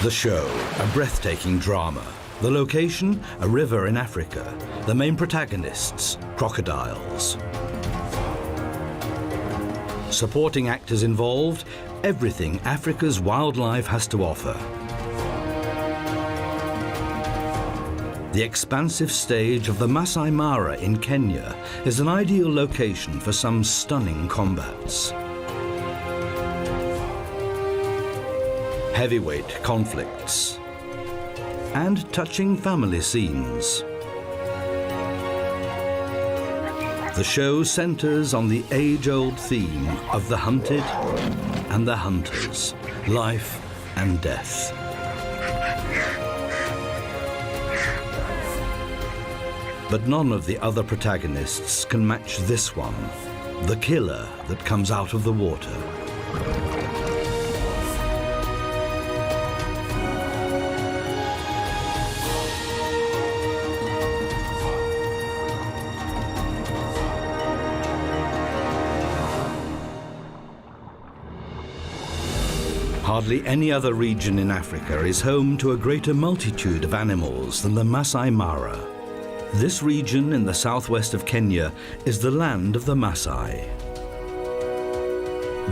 The show, a breathtaking drama. The location, a river in Africa. The main protagonists, crocodiles. Supporting actors involved, everything Africa's wildlife has to offer. The expansive stage of the Masai Mara in Kenya is an ideal location for some stunning combats. Heavyweight conflicts and touching family scenes. The show centers on the age-old theme of the hunted and the hunters, life and death. But none of the other protagonists can match this one, the killer that comes out of the water. Hardly any other region in Africa is home to a greater multitude of animals than the Masai Mara. This region in the southwest of Kenya is the land of the Masai.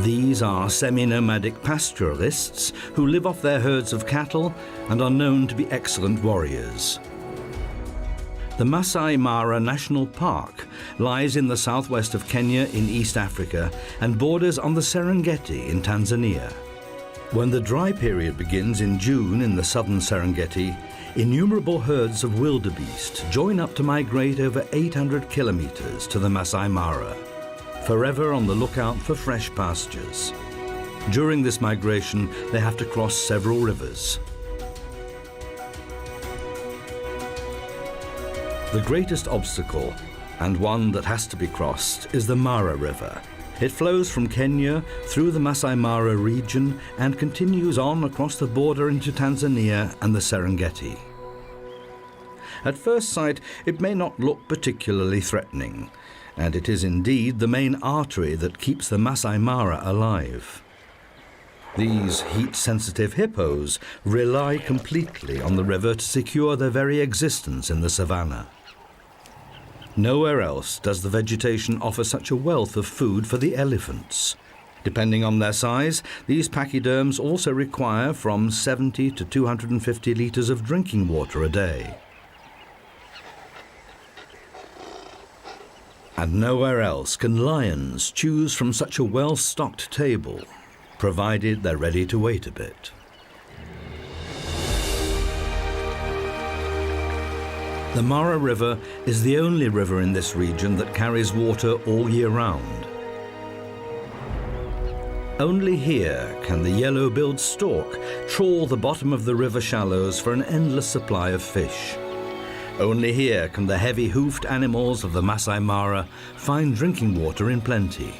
These are semi-nomadic pastoralists who live off their herds of cattle and are known to be excellent warriors. The Masai Mara National Park lies in the southwest of Kenya in East Africa and borders on the Serengeti in Tanzania. When the dry period begins in June in the southern Serengeti, innumerable herds of wildebeest join up to migrate over 800 kilometers to the Masai Mara, forever on the lookout for fresh pastures. During this migration, they have to cross several rivers. The greatest obstacle, and one that has to be crossed, is the Mara River. It flows from Kenya through the Masai Mara region and continues on across the border into Tanzania and the Serengeti. At first sight, it may not look particularly threatening, and it is indeed the main artery that keeps the Masai Mara alive. These heat-sensitive hippos rely completely on the river to secure their very existence in the savannah. Nowhere else does the vegetation offer such a wealth of food for the elephants. Depending on their size, these pachyderms also require from 70 to 250 litres of drinking water a day. And nowhere else can lions choose from such a well-stocked table, provided they're ready to wait a bit. The Mara River is the only river in this region that carries water all year round. Only here can the yellow-billed stork trawl the bottom of the river shallows for an endless supply of fish. Only here can the heavy-hoofed animals of the Masai Mara find drinking water in plenty.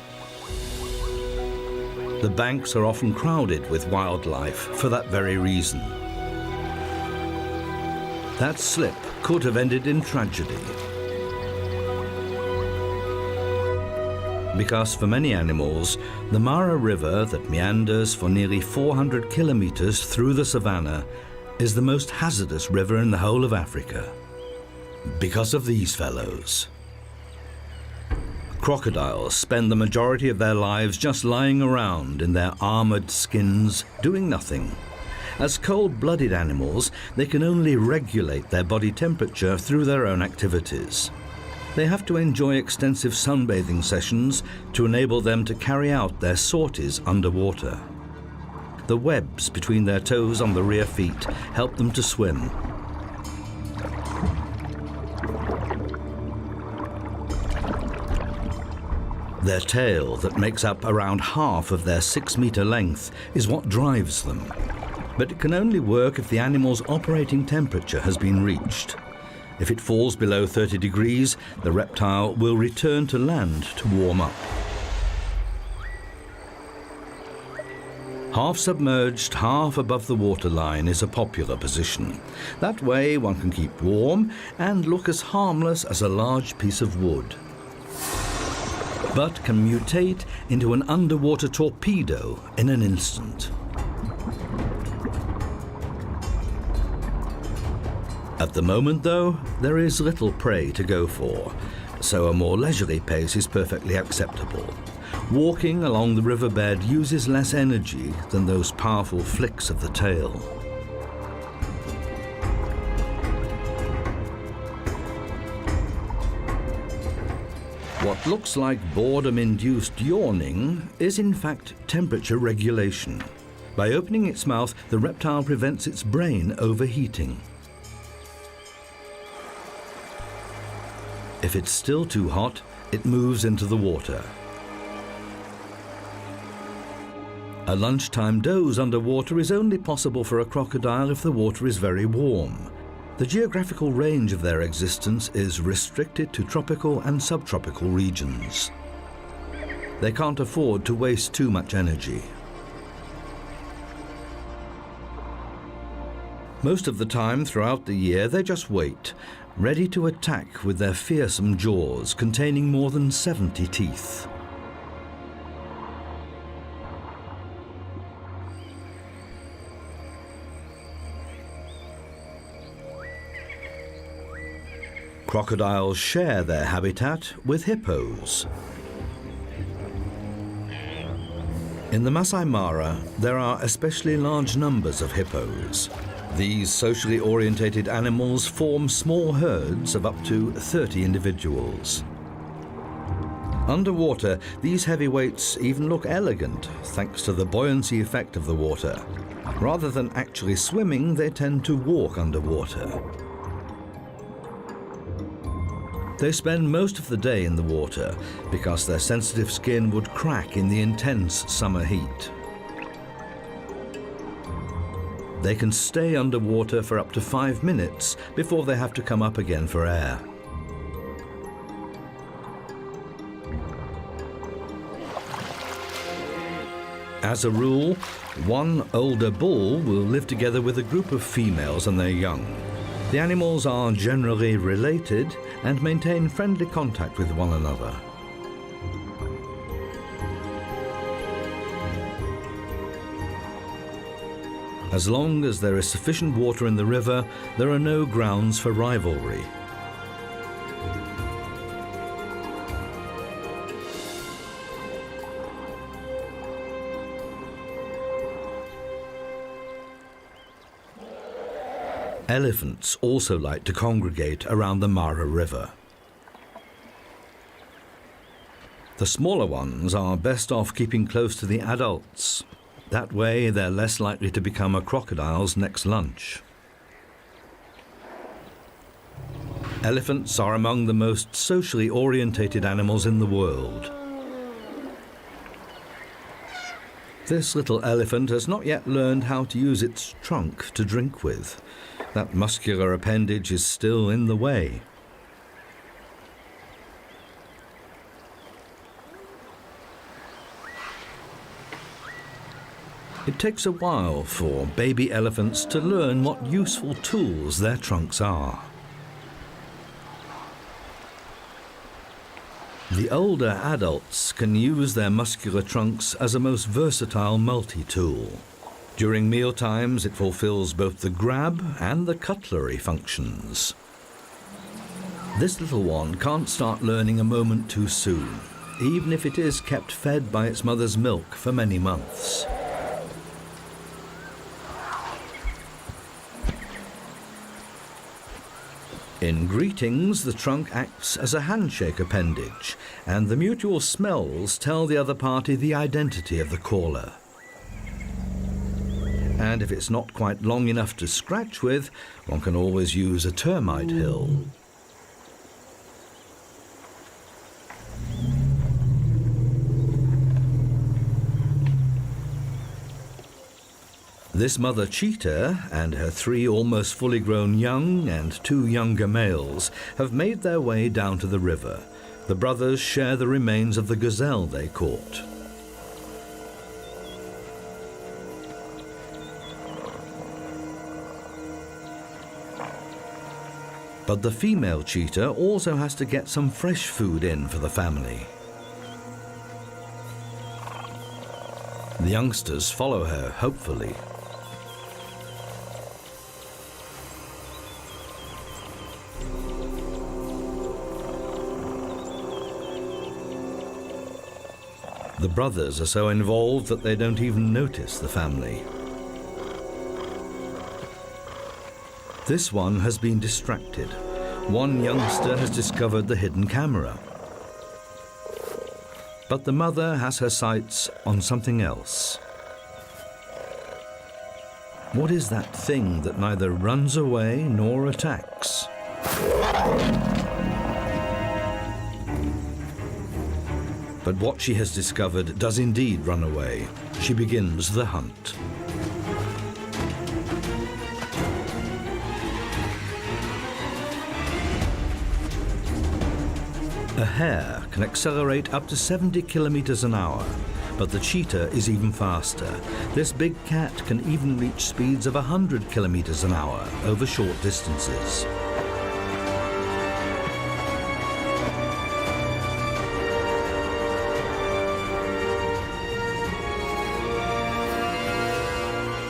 The banks are often crowded with wildlife for that very reason. That slip could have ended in tragedy. Because for many animals, the Mara River that meanders for nearly 400 kilometers through the savannah is the most hazardous river in the whole of Africa. Because of these fellows. Crocodiles spend the majority of their lives just lying around in their armored skins, doing nothing. As cold-blooded animals, they can only regulate their body temperature through their own activities. They have to enjoy extensive sunbathing sessions to enable them to carry out their sorties underwater. The webs between their toes on the rear feet help them to swim. Their tail, that makes up around half of their 6-meter length, is what drives them. But it can only work if the animal's operating temperature has been reached. If it falls below 30 degrees, the reptile will return to land to warm up. Half submerged, half above the waterline is a popular position. That way one can keep warm and look as harmless as a large piece of wood. But can mutate into an underwater torpedo in an instant. At the moment, though, there is little prey to go for, so a more leisurely pace is perfectly acceptable. Walking along the riverbed uses less energy than those powerful flicks of the tail. What looks like boredom-induced yawning is in fact temperature regulation. By opening its mouth, the reptile prevents its brain overheating. If it's still too hot, it moves into the water. A lunchtime doze underwater is only possible for a crocodile if the water is very warm. The geographical range of their existence is restricted to tropical and subtropical regions. They can't afford to waste too much energy. Most of the time throughout the year, they just wait, ready to attack with their fearsome jaws containing more than 70 teeth. Crocodiles share their habitat with hippos. In the Masai Mara, there are especially large numbers of hippos. These socially orientated animals form small herds of up to 30 individuals. Underwater, these heavyweights even look elegant thanks to the buoyancy effect of the water. Rather than actually swimming, they tend to walk underwater. They spend most of the day in the water because their sensitive skin would crack in the intense summer heat. They can stay underwater for up to 5 minutes before they have to come up again for air. As a rule, one older bull will live together with a group of females and their young. The animals are generally related and maintain friendly contact with one another. As long as there is sufficient water in the river, there are no grounds for rivalry. Elephants also like to congregate around the Mara River. The smaller ones are best off keeping close to the adults. That way, they're less likely to become a crocodile's next lunch. Elephants are among the most socially orientated animals in the world. This little elephant has not yet learned how to use its trunk to drink with. That muscular appendage is still in the way. It takes a while for baby elephants to learn what useful tools their trunks are. The older adults can use their muscular trunks as a most versatile multi-tool. During meal times, it fulfills both the grab and the cutlery functions. This little one can't start learning a moment too soon, even if it is kept fed by its mother's milk for many months. In greetings, the trunk acts as a handshake appendage, and the mutual smells tell the other party the identity of the caller. And if it's not quite long enough to scratch with, one can always use a termite hill. This mother cheetah and her 3 almost fully grown young and 2 younger males have made their way down to the river. The brothers share the remains of the gazelle they caught. But the female cheetah also has to get some fresh food in for the family. The youngsters follow her, hopefully. The brothers are so involved that they don't even notice the family. This one has been distracted. One youngster has discovered the hidden camera. But the mother has her sights on something else. What is that thing that neither runs away nor attacks? But what she has discovered does indeed run away. She begins the hunt. A hare can accelerate up to 70 kilometers an hour, but the cheetah is even faster. This big cat can even reach speeds of 100 kilometers an hour over short distances.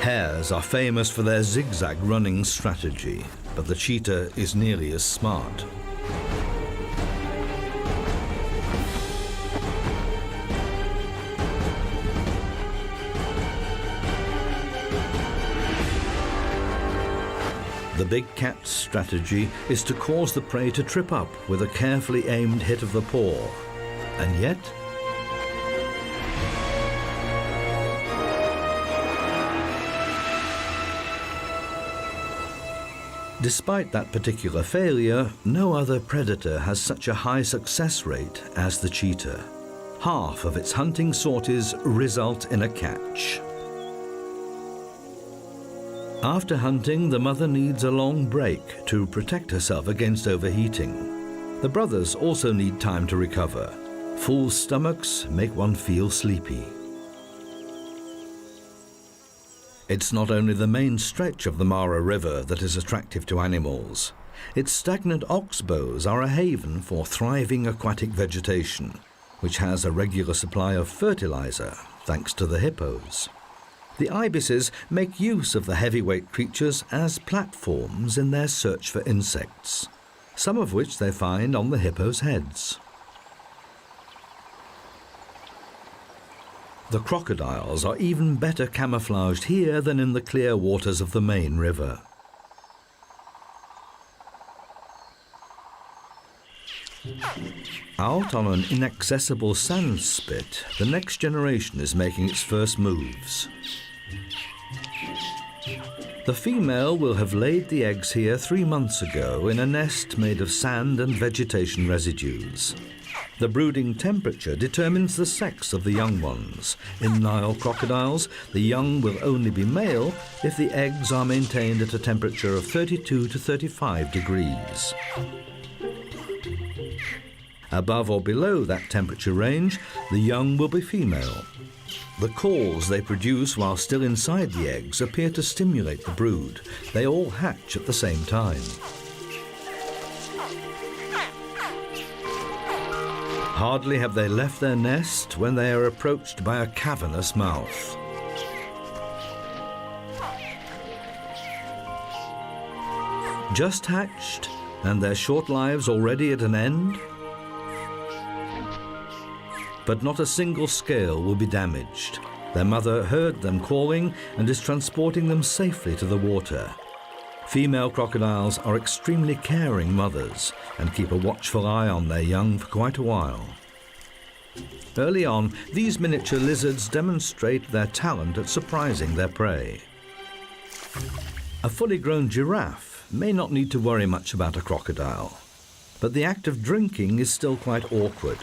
Hares are famous for their zigzag running strategy, but the cheetah is nearly as smart. The big cat's strategy is to cause the prey to trip up with a carefully aimed hit of the paw. And yet, despite that particular failure, no other predator has such a high success rate as the cheetah. Half of its hunting sorties result in a catch. After hunting, the mother needs a long break to protect herself against overheating. The brothers also need time to recover. Full stomachs make one feel sleepy. It's not only the main stretch of the Mara River that is attractive to animals. Its stagnant oxbows are a haven for thriving aquatic vegetation, which has a regular supply of fertilizer thanks to the hippos. The ibises make use of the heavyweight creatures as platforms in their search for insects, some of which they find on the hippos' heads. The crocodiles are even better camouflaged here than in the clear waters of the main river. Out on an inaccessible sand spit, the next generation is making its first moves. The female will have laid the eggs here 3 months ago in a nest made of sand and vegetation residues. The brooding temperature determines the sex of the young ones. In Nile crocodiles, the young will only be male if the eggs are maintained at a temperature of 32 to 35 degrees. Above or below that temperature range, the young will be female. The calls they produce while still inside the eggs appear to stimulate the brood. They all hatch at the same time. Hardly have they left their nest when they are approached by a cavernous mouth. Just hatched, and their short lives already at an end? But not a single scale will be damaged. Their mother heard them calling and is transporting them safely to the water. Female crocodiles are extremely caring mothers and keep a watchful eye on their young for quite a while. Early on, these miniature lizards demonstrate their talent at surprising their prey. A fully grown giraffe may not need to worry much about a crocodile, but the act of drinking is still quite awkward.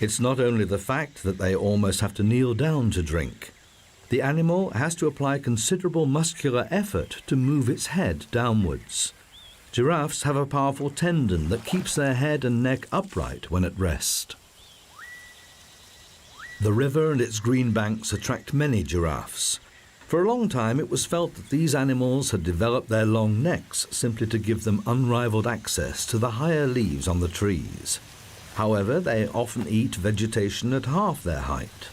It's not only the fact that they almost have to kneel down to drink. The animal has to apply considerable muscular effort to move its head downwards. Giraffes have a powerful tendon that keeps their head and neck upright when at rest. The river and its green banks attract many giraffes. For a long time it was felt that these animals had developed their long necks simply to give them unrivaled access to the higher leaves on the trees. However, they often eat vegetation at half their height.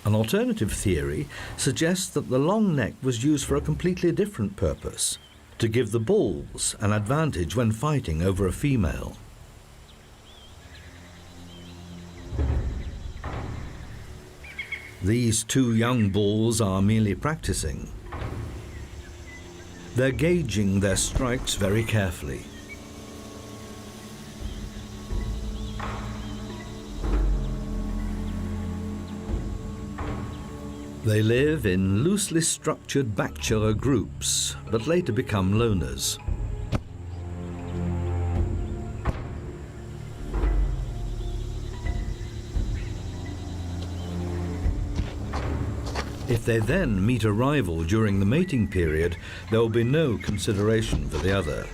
An alternative theory suggests that the long neck was used for a completely different purpose, to give the bulls an advantage when fighting over a female. These two young bulls are merely practicing. They're gauging their strikes very carefully. They live in loosely structured bachelor groups, but later become loners. If they then meet a rival during the mating period, there will be no consideration for the other.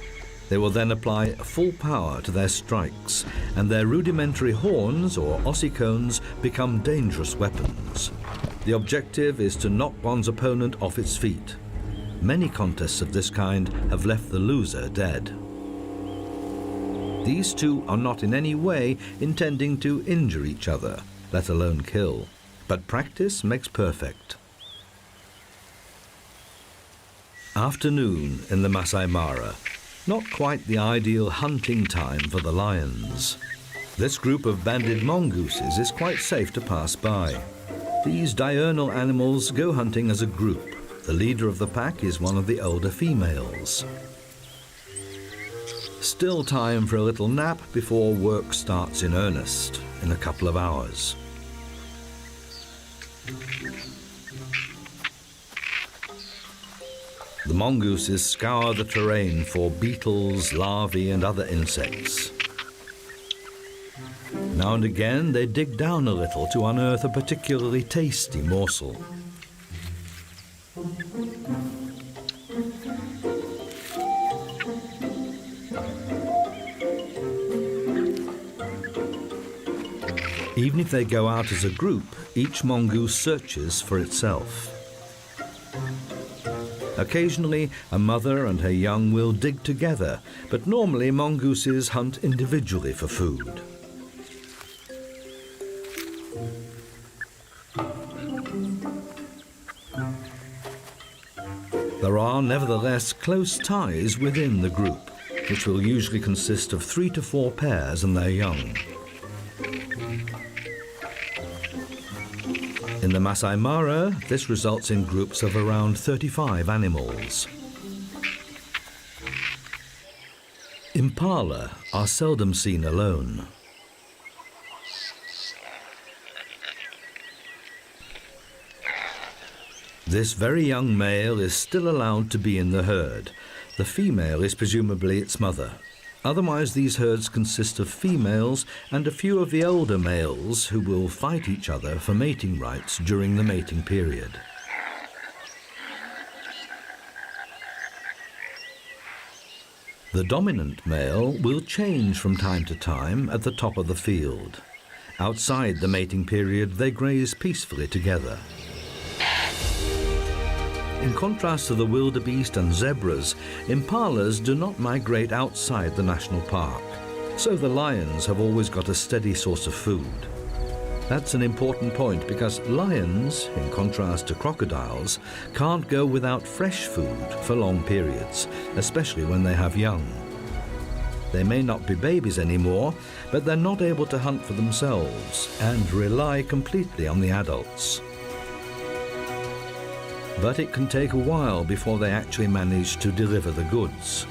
They will then apply full power to their strikes, and their rudimentary horns, or ossicones, become dangerous weapons. The objective is to knock one's opponent off its feet. Many contests of this kind have left the loser dead. These two are not in any way intending to injure each other, let alone kill. But practice makes perfect. Afternoon in the Masai Mara. Not quite the ideal hunting time for the lions. This group of banded mongooses is quite safe to pass by. These diurnal animals go hunting as a group. The leader of the pack is one of the older females. Still time for a little nap before work starts in earnest in a couple of hours. The mongooses scour the terrain for beetles, larvae, and other insects. Now and again, they dig down a little to unearth a particularly tasty morsel. Even if they go out as a group, each mongoose searches for itself. Occasionally, a mother and her young will dig together, but normally mongooses hunt individually for food. There are nevertheless close ties within the group, which will usually consist of 3 to 4 pairs and their young. In the Masai Mara, this results in groups of around 35 animals. Impala are seldom seen alone. This very young male is still allowed to be in the herd. The female is presumably its mother. Otherwise, these herds consist of females and a few of the older males who will fight each other for mating rights during the mating period. The dominant male will change from time to time at the top of the field. Outside the mating period, they graze peacefully together. In contrast to the wildebeest and zebras, impalas do not migrate outside the national park, so the lions have always got a steady source of food. That's an important point because lions, in contrast to crocodiles, can't go without fresh food for long periods, especially when they have young. They may not be babies anymore, but they're not able to hunt for themselves and rely completely on the adults. But it can take a while before they actually manage to deliver the goods.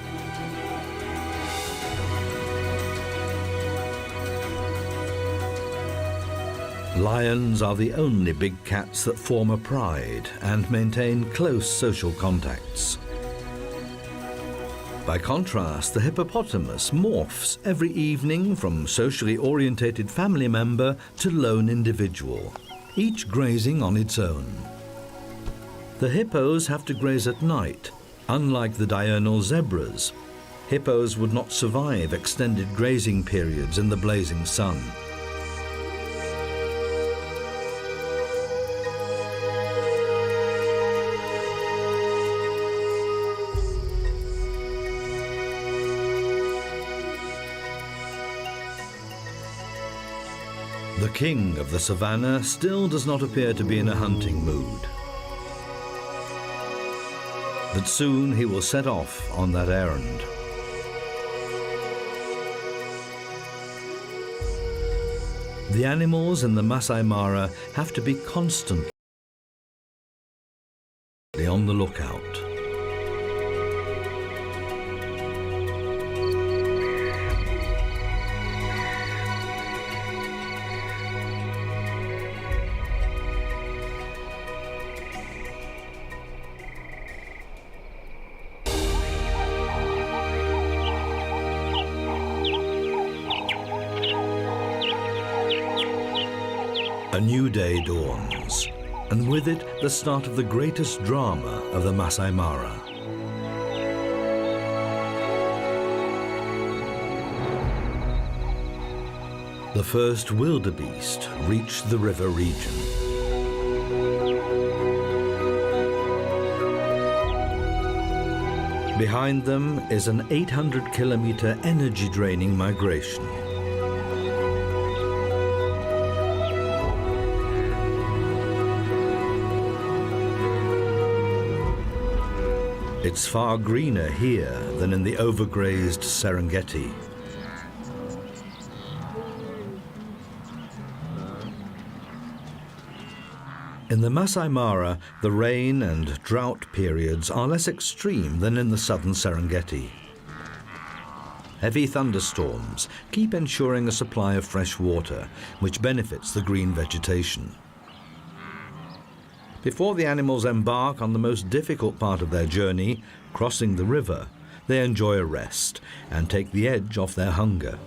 Lions are the only big cats that form a pride and maintain close social contacts. By contrast, the hippopotamus morphs every evening from socially orientated family member to lone individual, each grazing on its own. The hippos have to graze at night, unlike the diurnal zebras. Hippos would not survive extended grazing periods in the blazing sun. The king of the savannah still does not appear to be in a hunting mood. But soon he will set off on that errand. The animals in the Masai Mara have to be constantly constantly on the lookout. A new day dawns, and with it the start of the greatest drama of the Masai Mara. The first wildebeest reached the river region. Behind them is an 800-kilometer energy-draining migration. It's far greener here than in the overgrazed Serengeti. In the Masai Mara, the rain and drought periods are less extreme than in the southern Serengeti. Heavy thunderstorms keep ensuring a supply of fresh water, which benefits the green vegetation. Before the animals embark on the most difficult part of their journey, crossing the river, they enjoy a rest and take the edge off their hunger.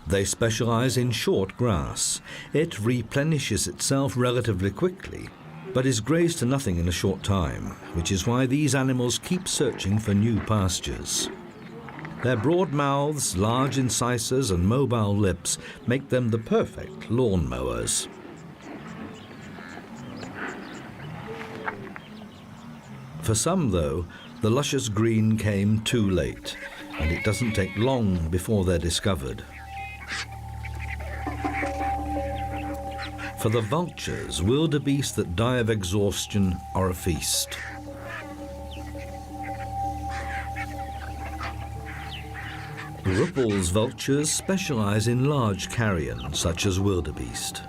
They specialize in short grass. It replenishes itself relatively quickly, but is grazed to nothing in a short time, which is why these animals keep searching for new pastures. Their broad mouths, large incisors, and mobile lips make them the perfect lawn mowers. For some, though, the luscious green came too late, and it doesn't take long before they're discovered. For the vultures, wildebeest that die of exhaustion are a feast. Ruppel's vultures specialize in large carrion, such as wildebeest.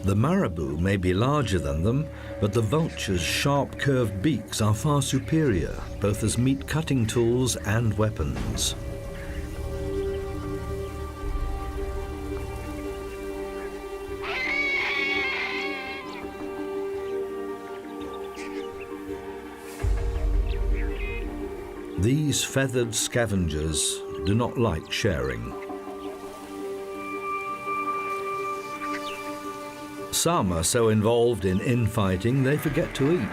The marabou may be larger than them, but the vulture's sharp curved beaks are far superior, both as meat cutting tools and weapons. These feathered scavengers do not like sharing. Some are so involved in infighting they forget to eat.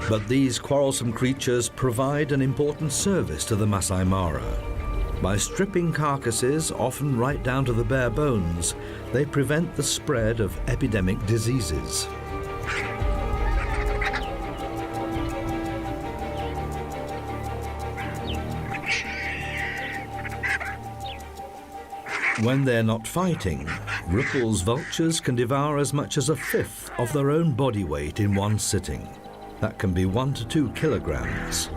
But these quarrelsome creatures provide an important service to the Masai Mara. By stripping carcasses, often right down to the bare bones, they prevent the spread of epidemic diseases. When they're not fighting, Ruppel's vultures can devour as much as a fifth of their own body weight in one sitting. That can be 1 to 2 kilograms.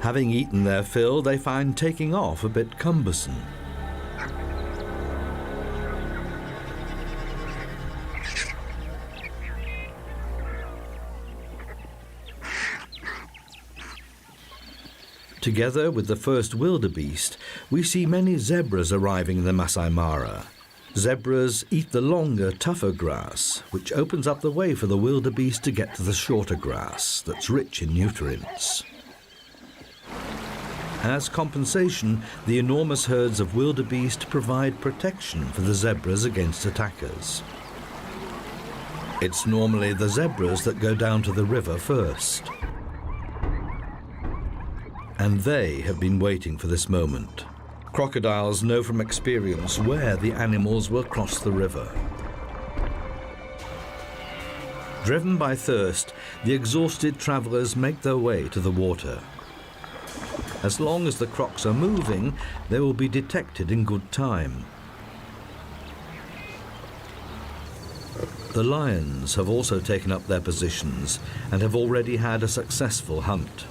Having eaten their fill, they find taking off a bit cumbersome. Together with the first wildebeest, we see many zebras arriving in the Masai Mara. Zebras eat the longer, tougher grass, which opens up the way for the wildebeest to get to the shorter grass that's rich in nutrients. As compensation, the enormous herds of wildebeest provide protection for the zebras against attackers. It's normally the zebras that go down to the river first. And they have been waiting for this moment. Crocodiles know from experience where the animals will cross the river. Driven by thirst, the exhausted travelers make their way to the water. As long as the crocs are moving, they will be detected in good time. The lions have also taken up their positions and have already had a successful hunt.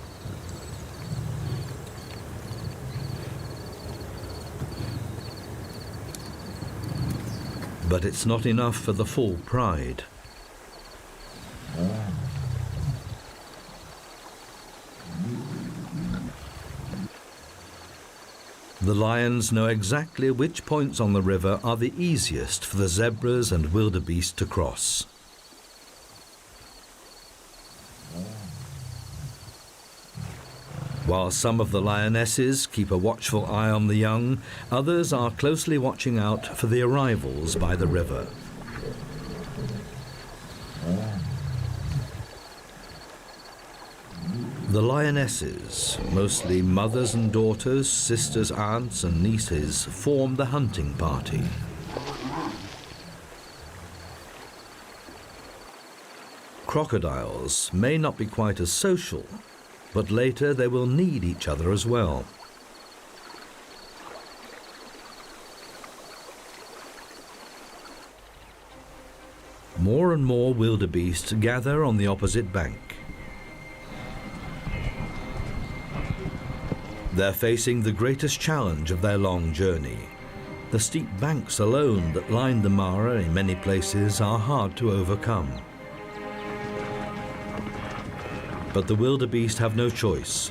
But it's not enough for the full pride. The lions know exactly which points on the river are the easiest for the zebras and wildebeest to cross. While some of the lionesses keep a watchful eye on the young, others are closely watching out for the arrivals by the river. The lionesses, mostly mothers and daughters, sisters, aunts and nieces, form the hunting party. Crocodiles may not be quite as social, but later they will need each other as well. More and more wildebeest gather on the opposite bank. They're facing the greatest challenge of their long journey. The steep banks alone that line the Mara in many places are hard to overcome. But the wildebeest have no choice.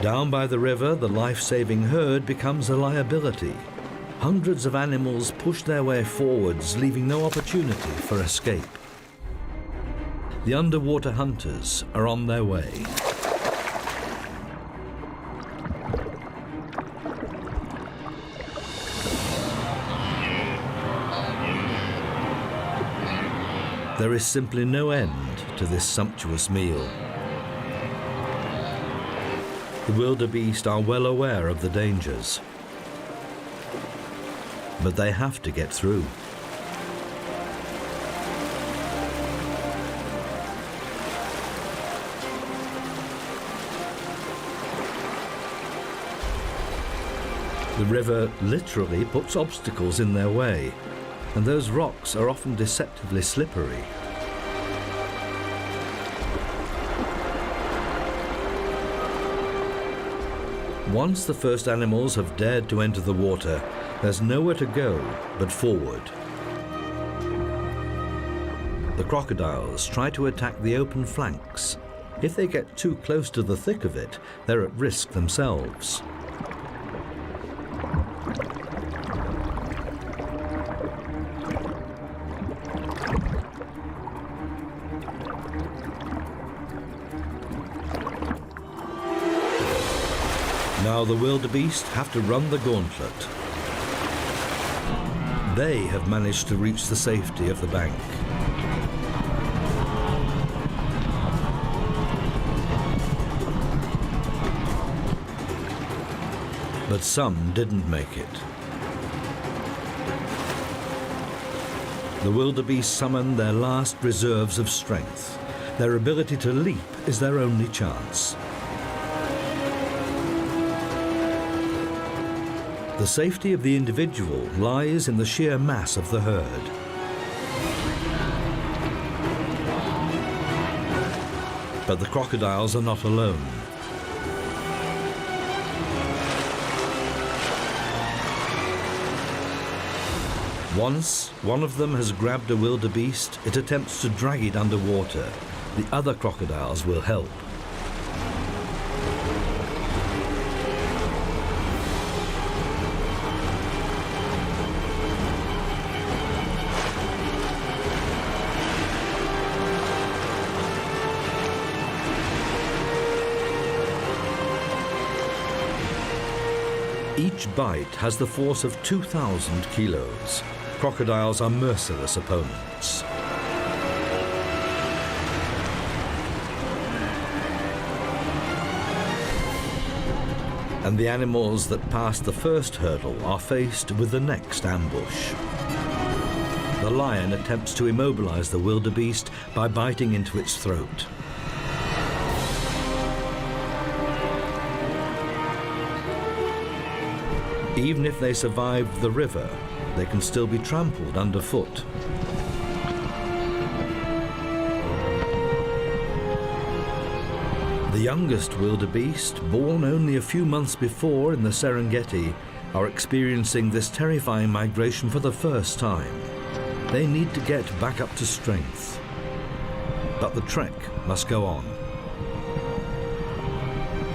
Down by the river, the life-saving herd becomes a liability. Hundreds of animals push their way forwards, leaving no opportunity for escape. The underwater hunters are on their way. There is simply no end to this sumptuous meal. The wildebeest are well aware of the dangers, but they have to get through. The river literally puts obstacles in their way, and those rocks are often deceptively slippery. Once the first animals have dared to enter the water, there's nowhere to go but forward. The crocodiles try to attack the open flanks. If they get too close to the thick of it, they're at risk themselves. Now the wildebeest have to run the gauntlet. They have managed to reach the safety of the bank. But some didn't make it. The wildebeest summon their last reserves of strength. Their ability to leap is their only chance. The safety of the individual lies in the sheer mass of the herd. But the crocodiles are not alone. Once one of them has grabbed a wildebeest, it attempts to drag it underwater. The other crocodiles will help. Each bite has the force of 2,000 kilos. Crocodiles are merciless opponents. And the animals that passed the first hurdle are faced with the next ambush. The lion attempts to immobilize the wildebeest by biting into its throat. Even if they survive the river, they can still be trampled underfoot. The youngest wildebeest, born only a few months before in the Serengeti, are experiencing this terrifying migration for the first time. They need to get back up to strength. But the trek must go on.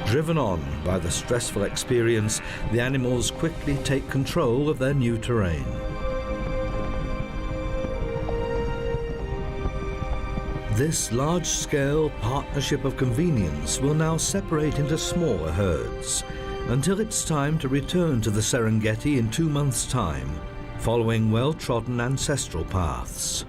Driven on by the stressful experience, the animals quickly take control of their new terrain. This large-scale partnership of convenience will now separate into smaller herds until it's time to return to the Serengeti in 2 months' time, following well-trodden ancestral paths.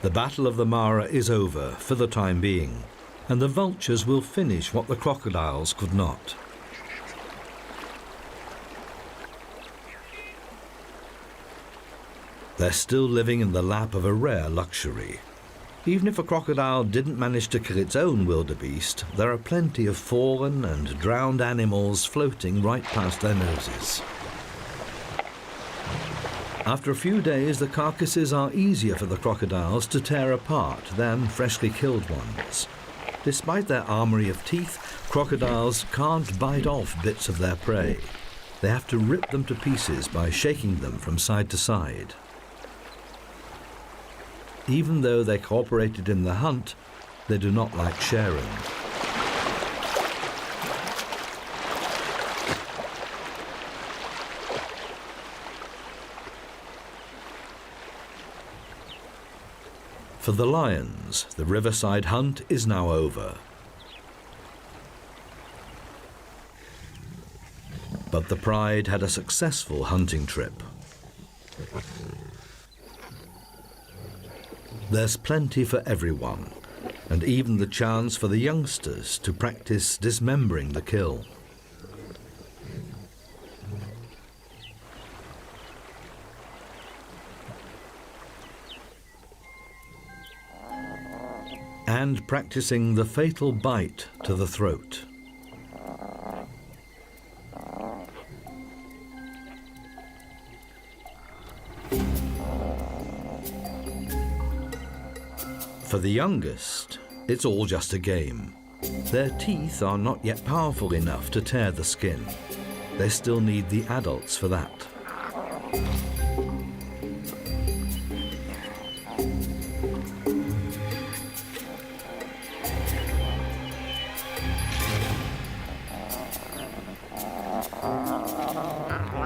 The Battle of the Mara is over for the time being, and the vultures will finish what the crocodiles could not. They're still living in the lap of a rare luxury. Even if a crocodile didn't manage to kill its own wildebeest, there are plenty of fallen and drowned animals floating right past their noses. After a few days, the carcasses are easier for the crocodiles to tear apart than freshly killed ones. Despite their armory of teeth, crocodiles can't bite off bits of their prey. They have to rip them to pieces by shaking them from side to side. Even though they cooperated in the hunt, they do not like sharing. For the lions, the riverside hunt is now over. But the pride had a successful hunting trip. There's plenty for everyone, and even the chance for the youngsters to practice dismembering the kill. And practicing the fatal bite to the throat. For the youngest, it's all just a game. Their teeth are not yet powerful enough to tear the skin. They still need the adults for that.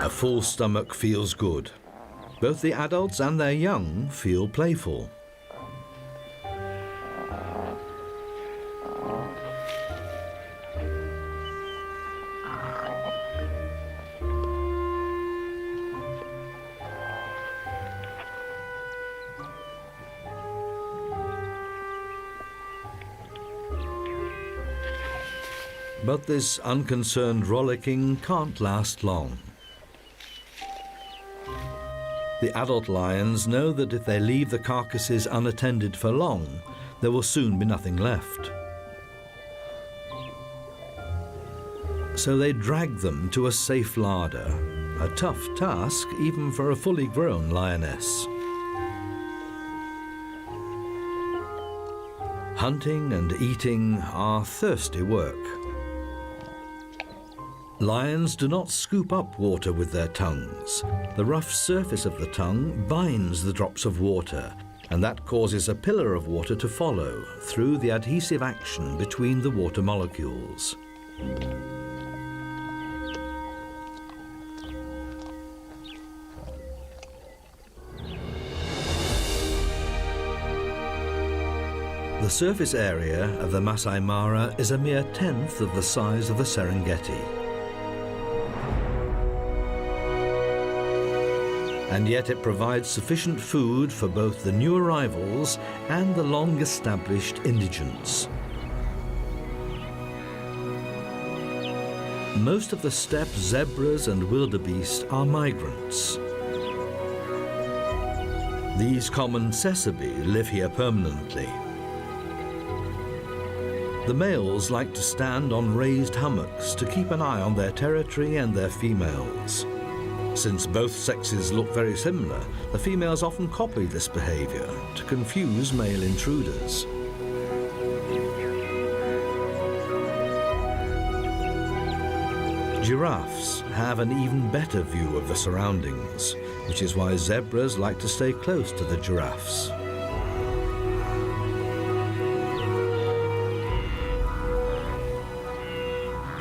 A full stomach feels good. Both the adults and their young feel playful. But this unconcerned rollicking can't last long. The adult lions know that if they leave the carcasses unattended for long, there will soon be nothing left. So they drag them to a safe larder, a tough task even for a fully grown lioness. Hunting and eating are thirsty work. Lions do not scoop up water with their tongues. The rough surface of the tongue binds the drops of water, and that causes a pillar of water to follow through the adhesive action between the water molecules. The surface area of the Masai Mara is a mere tenth of the size of the Serengeti. And yet it provides sufficient food for both the new arrivals and the long-established indigents. Most of the steppe zebras and wildebeest are migrants. These common tsessebi live here permanently. The males like to stand on raised hummocks to keep an eye on their territory and their females. Since both sexes look very similar, the females often copy this behavior to confuse male intruders. Giraffes have an even better view of the surroundings, which is why zebras like to stay close to the giraffes.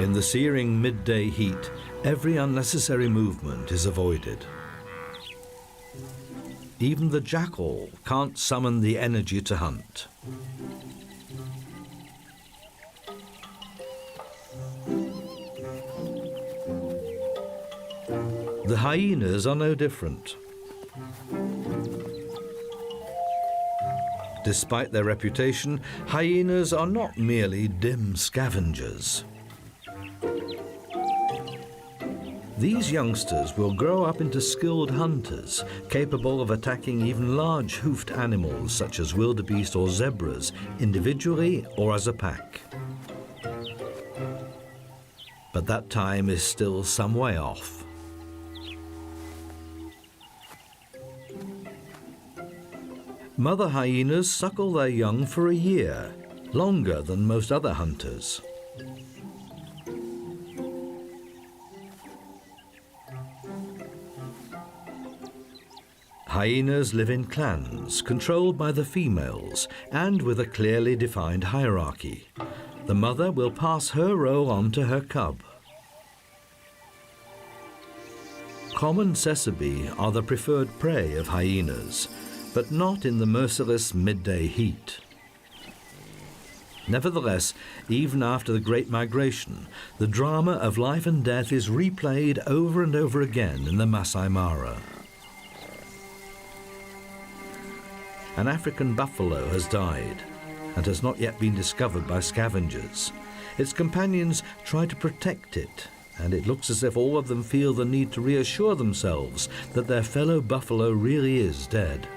In the searing midday heat, every unnecessary movement is avoided. Even the jackal can't summon the energy to hunt. The hyenas are no different. Despite their reputation, hyenas are not merely dim scavengers. These youngsters will grow up into skilled hunters, capable of attacking even large hoofed animals such as wildebeest or zebras, individually or as a pack. But that time is still some way off. Mother hyenas suckle their young for a year, longer than most other hunters. Hyenas live in clans, controlled by the females, and with a clearly defined hierarchy. The mother will pass her role on to her cub. Common tsessebi are the preferred prey of hyenas, but not in the merciless midday heat. Nevertheless, even after the Great Migration, the drama of life and death is replayed over and over again in the Masai Mara. An African buffalo has died and has not yet been discovered by scavengers. Its companions try to protect it, and it looks as if all of them feel the need to reassure themselves that their fellow buffalo really is dead.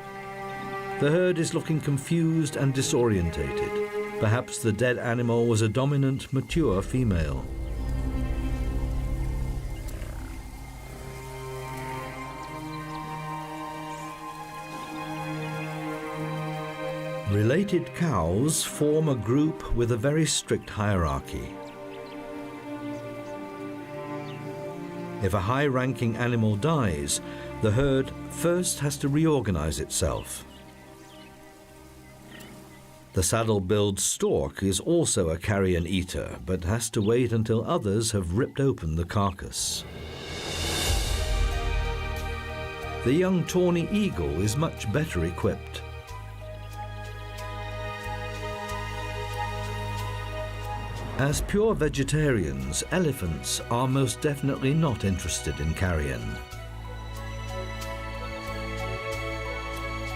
The herd is looking confused and disorientated. Perhaps the dead animal was a dominant, mature female. Related cows form a group with a very strict hierarchy. If a high-ranking animal dies, the herd first has to reorganize itself. The saddle-billed stork is also a carrion eater, but has to wait until others have ripped open the carcass. The young tawny eagle is much better equipped. As pure vegetarians, elephants are most definitely not interested in carrion.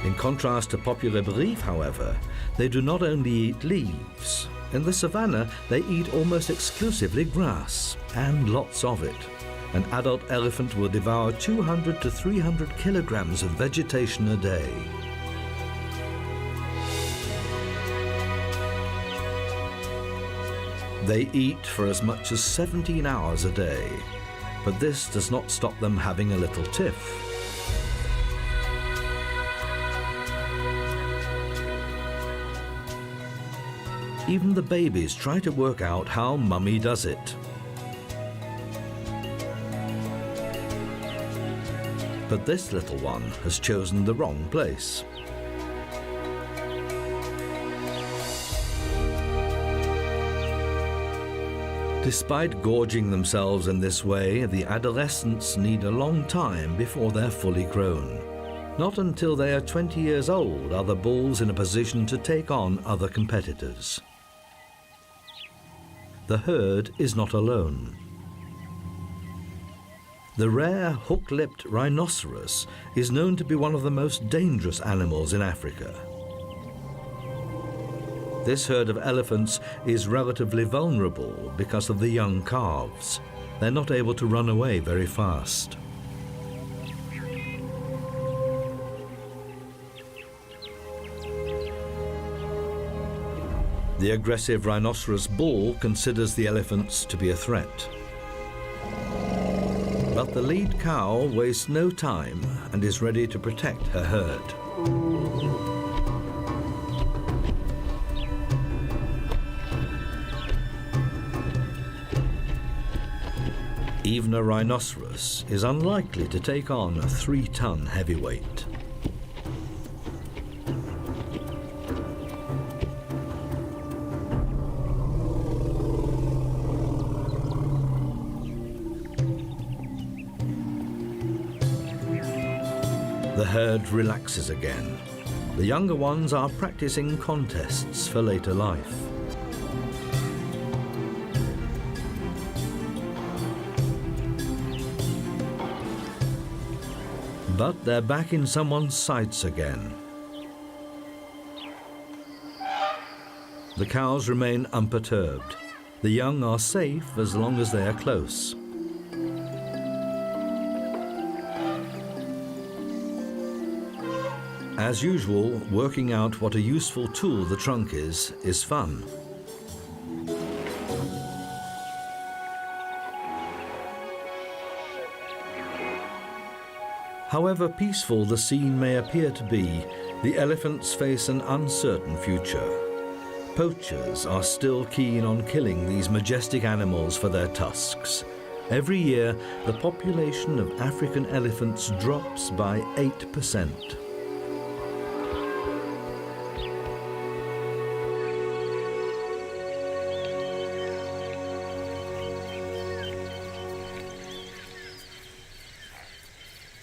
In contrast to popular belief, however, they do not only eat leaves. In the savannah, they eat almost exclusively grass, and lots of it. An adult elephant will devour 200 to 300 kilograms of vegetation a day. They eat for as much as 17 hours a day, but this does not stop them having a little tiff. Even the babies try to work out how Mummy does it. But this little one has chosen the wrong place. Despite gorging themselves in this way, the adolescents need a long time before they're fully grown. Not until they are 20 years old are the bulls in a position to take on other competitors. The herd is not alone. The rare hook-lipped rhinoceros is known to be one of the most dangerous animals in Africa. This herd of elephants is relatively vulnerable because of the young calves. They're not able to run away very fast. The aggressive rhinoceros bull considers the elephants to be a threat. But the lead cow wastes no time and is ready to protect her herd. Even a rhinoceros is unlikely to take on a 3-ton heavyweight. The herd relaxes again. The younger ones are practicing contests for later life. But they're back in someone's sights again. The cows remain unperturbed. The young are safe as long as they are close. As usual, working out what a useful tool the trunk is fun. However peaceful the scene may appear to be, the elephants face an uncertain future. Poachers are still keen on killing these majestic animals for their tusks. Every year, the population of African elephants drops by 8%.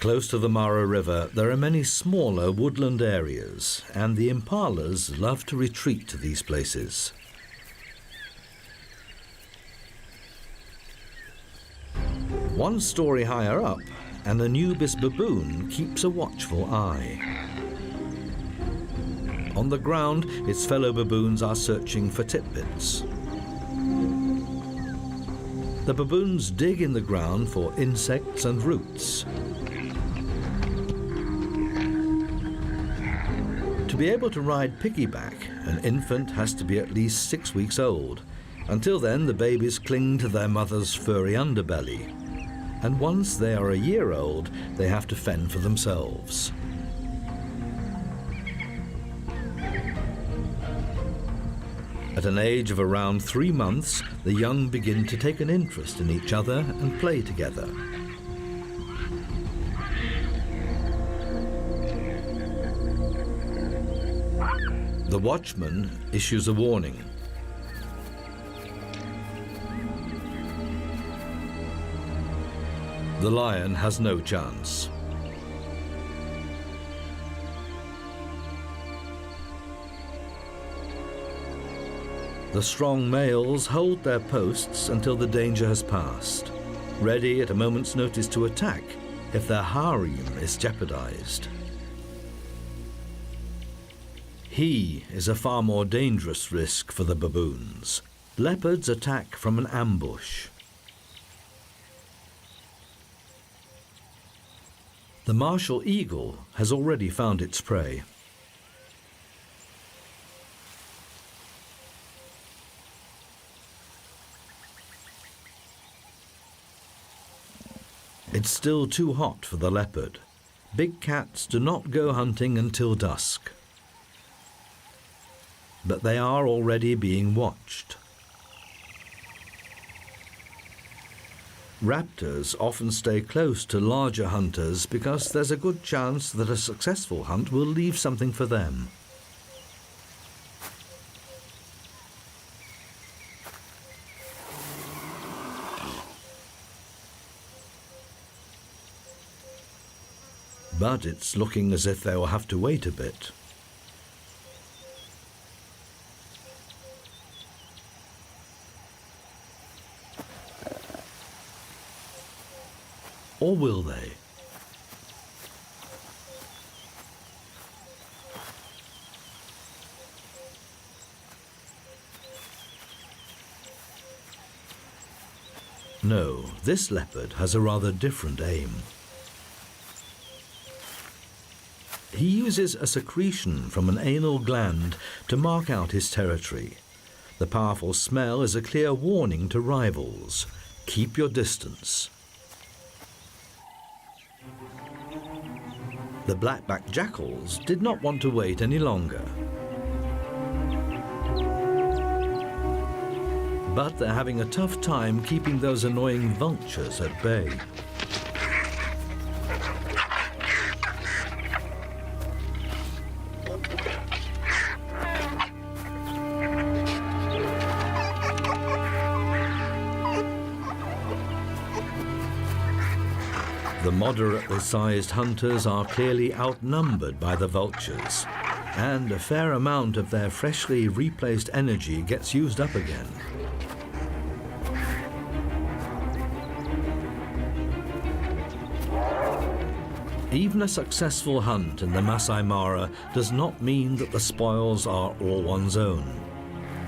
Close to the Mara River, there are many smaller woodland areas, and the impalas love to retreat to these places. One story higher up, an Anubis baboon keeps a watchful eye. On the ground, its fellow baboons are searching for titbits. The baboons dig in the ground for insects and roots. To be able to ride piggyback, an infant has to be at least 6 weeks old. Until then, the babies cling to their mother's furry underbelly. And once they are a year old, they have to fend for themselves. At an age of around 3 months, the young begin to take an interest in each other and play together. The watchman issues a warning. The lion has no chance. The strong males hold their posts until the danger has passed, ready at a moment's notice to attack if their harem is jeopardized. He is a far more dangerous risk for the baboons. Leopards attack from an ambush. The martial eagle has already found its prey. It's still too hot for the leopard. Big cats do not go hunting until dusk. But they are already being watched. Raptors often stay close to larger hunters because there's a good chance that a successful hunt will leave something for them. But it's looking as if they will have to wait a bit. Or will they? No, this leopard has a rather different aim. He uses a secretion from an anal gland to mark out his territory. The powerful smell is a clear warning to rivals. Keep your distance. The black-backed jackals did not want to wait any longer. But they're having a tough time keeping those annoying vultures at bay. The moderately sized hunters are clearly outnumbered by the vultures, and a fair amount of their freshly replaced energy gets used up again. Even a successful hunt in the Masai Mara does not mean that the spoils are all one's own.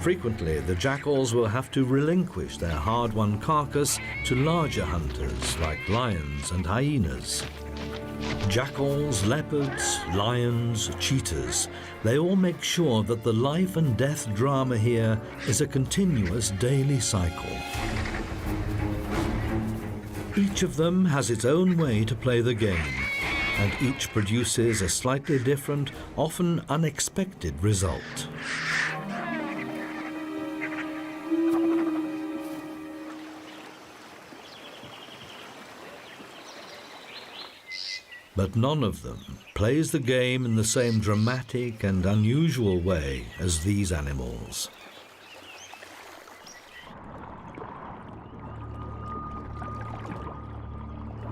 Frequently, the jackals will have to relinquish their hard-won carcass to larger hunters like lions and hyenas. Jackals, leopards, lions, cheetahs, they all make sure that the life and death drama here is a continuous daily cycle. Each of them has its own way to play the game, and each produces a slightly different, often unexpected result. But none of them plays the game in the same dramatic and unusual way as these animals.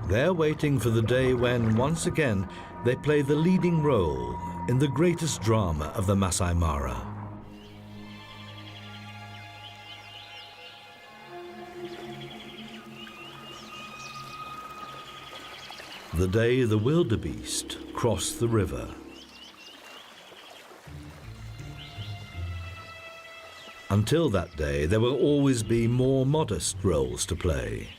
They're waiting for the day when, once again, they play the leading role in the greatest drama of the Masai Mara. The day the wildebeest crossed the river. Until that day, there will always be more modest roles to play.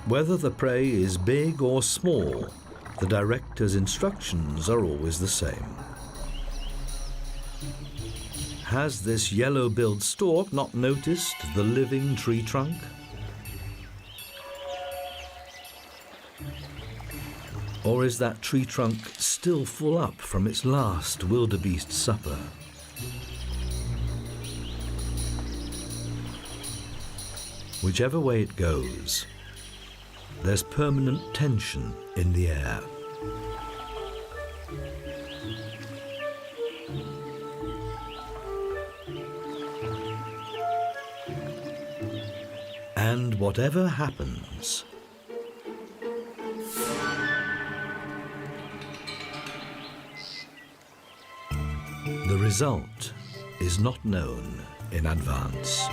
Whether the prey is big or small, the director's instructions are always the same. Has this yellow-billed stork not noticed the living tree trunk? Or is that tree trunk still full up from its last wildebeest supper? Whichever way it goes, there's permanent tension in the air. And whatever happens, the result is not known in advance.